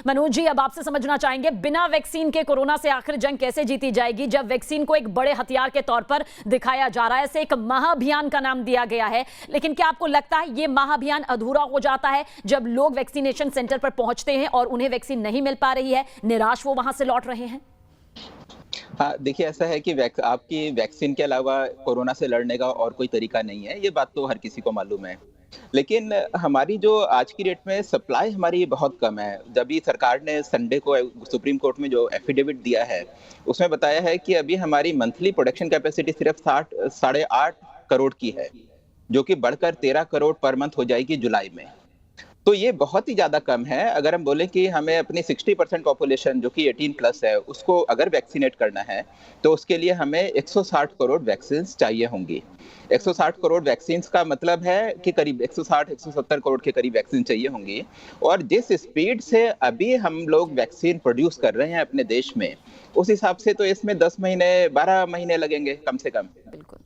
मनोज जी, अब आपसे समझना चाहेंगे, बिना वैक्सीन के कोरोना से आखिर जंग कैसे जीती जाएगी, जब वैक्सीन को एक बड़े हथियार के तौर पर दिखाया जा रहा है, इसे एक महाअभियान का नाम दिया गया है। लेकिन क्या आपको लगता है ये महाअभियान अधूरा हो जाता है जब लोग वैक्सीनेशन सेंटर पर पहुंचते हैं और उन्हें वैक्सीन नहीं मिल पा रही है, निराश वो वहां से लौट रहे हैं? हाँ, देखिए ऐसा है कि आपकी वैक्सीन के अलावा कोरोना से लड़ने का और कोई तरीका नहीं है, ये बात तो हर किसी को मालूम है। लेकिन हमारी जो आज की डेट में सप्लाई हमारी बहुत कम है। जब भी सरकार ने संडे को सुप्रीम कोर्ट में जो एफिडेविट दिया है, उसमें बताया है कि अभी हमारी मंथली प्रोडक्शन कैपेसिटी सिर्फ 60 साढ़े 8 करोड़ की है, जो कि बढ़कर 13 करोड़ पर मंथ हो जाएगी जुलाई में। तो ये बहुत ही ज़्यादा कम है। अगर हम बोलें कि हमें अपनी 60% पॉपुलेशन जो कि 18 प्लस है, उसको अगर वैक्सीनेट करना है, तो उसके लिए हमें 160 करोड़ वैक्सीन्स चाहिए होंगी। 160 करोड़ वैक्सीन्स का मतलब है कि करीब 160-170 करोड़ के करीब वैक्सीन चाहिए होंगी। और जिस स्पीड से अभी हम लोग वैक्सीन प्रोड्यूस कर रहे हैं अपने देश में, उस हिसाब से तो इसमें 10 महीने, 12 महीने लगेंगे कम से कम। बिल्कुल।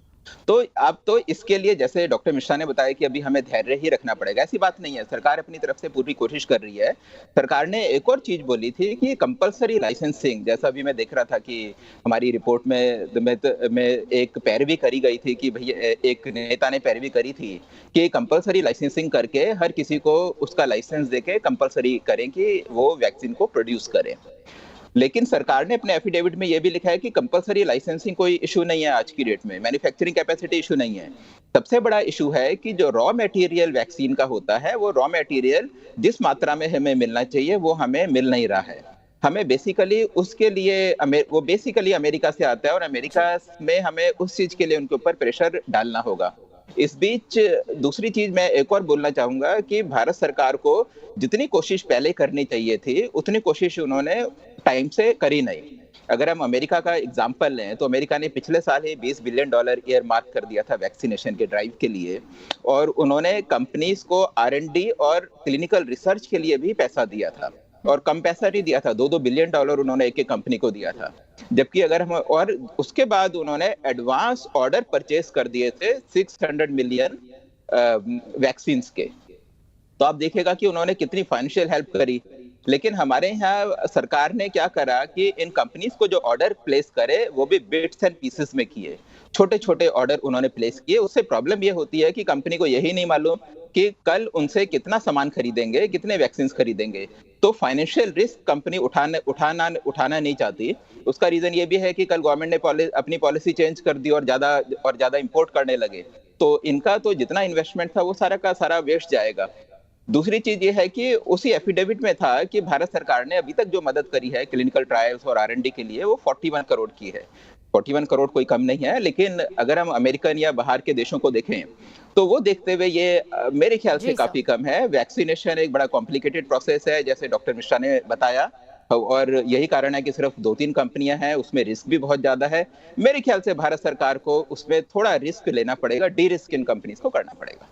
तो अब तो इसके लिए जैसे डॉक्टर मिश्रा ने बताया कि अभी हमें धैर्य ही रखना पड़ेगा, ऐसी बात नहीं है। सरकार अपनी तरफ से पूरी कोशिश कर रही है। सरकार ने एक और चीज बोली थी कि कंपलसरी लाइसेंसिंग, जैसा अभी मैं देख रहा था कि हमारी रिपोर्ट में एक पैरवी करी गई थी कि भैया एक नेता ने पैरवी करी थी कि कंपलसरी लाइसेंसिंग करके हर किसी को उसका लाइसेंस देके कंपलसरी करें कि वो वैक्सीन को प्रोड्यूस करें। लेकिन सरकार ने अपने एफिडेविट में यह भी लिखा है कि कंपलसरी लाइसेंसिंग कोई इशू नहीं है आज की डेट में, मैन्युफैक्चरिंग कैपेसिटी इशू नहीं है। सबसे बड़ा इशू है कि जो रॉ मटेरियल वैक्सीन का होता है, वो रॉ मटेरियल जिस मात्रा में हमें मिलना चाहिए वो हमें मिल नहीं रहा है। हमें बेसिकली उसके लिए वो बेसिकली अमेरिका से आता है और अमेरिका में हमें उस चीज के लिए उनके ऊपर प्रेशर डालना होगा। इस बीच दूसरी चीज मैं एक और बोलना चाहूंगा कि भारत सरकार को जितनी कोशिश पहले करनी चाहिए थी, उतनी कोशिश उन्होंने टाइम से करी नहीं। अगर हम अमेरिका का एग्जांपल लें, तो अमेरिका ने पिछले साल ही $20 बिलियन ईयर मार्क कर दिया था वैक्सीनेशन के ड्राइव के लिए, और उन्होंने कंपनीज को R&D और क्लिनिकल रिसर्च के लिए भी पैसा दिया था, और कम पैसा नहीं दिया था, $2-2 बिलियन उन्होंने एक एक कंपनी को दिया था। जबकि अगर हम, और उसके बाद उन्होंने एडवांस ऑर्डर परचेज कर दिए थे 600 मिलियन वैक्सीन के। तो आप देखिएगा कि उन्होंने कितनी फाइनेंशियल हेल्प करी। लेकिन हमारे यहाँ सरकार ने क्या करा कि इन कंपनीज को जो ऑर्डर प्लेस करे वो भी बिट्स एंड पीसेस में किए, छोटे छोटे ऑर्डर उन्होंने प्लेस किए। उससे प्रॉब्लम ये होती है कि कंपनी को यही नहीं मालूम कि कल उनसे कितना सामान खरीदेंगे, कितने वैक्सीन खरीदेंगे। तो फाइनेंशियल रिस्क कंपनी उठाना नहीं चाहती। उसका रीजन ये भी है कि कल गवर्नमेंट ने अपनी पॉलिसी चेंज कर दी और ज्यादा इंपोर्ट करने लगे, तो इनका तो जितना इन्वेस्टमेंट था वो सारा का सारा वेस्ट जाएगा। दूसरी चीज ये है कि उसी एफिडेविट में था कि भारत सरकार ने अभी तक जो मदद करी है क्लिनिकल ट्रायल्स और R&D के लिए, वो 41 करोड़ की है। 41 करोड़ कोई कम नहीं है, लेकिन अगर हम अमेरिकन या बाहर के देशों को देखें, तो वो देखते हुए ये मेरे ख्याल से काफी कम है। वैक्सीनेशन एक बड़ा कॉम्प्लिकेटेड प्रोसेस है, जैसे डॉक्टर मिश्रा ने बताया, और यही कारण है कि सिर्फ 2-3 कंपनियां हैं, उसमें रिस्क भी बहुत ज्यादा है। मेरे ख्याल से भारत सरकार को उसमें थोड़ा रिस्क लेना पड़ेगा, डी रिस्क इन कंपनीज को करना पड़ेगा।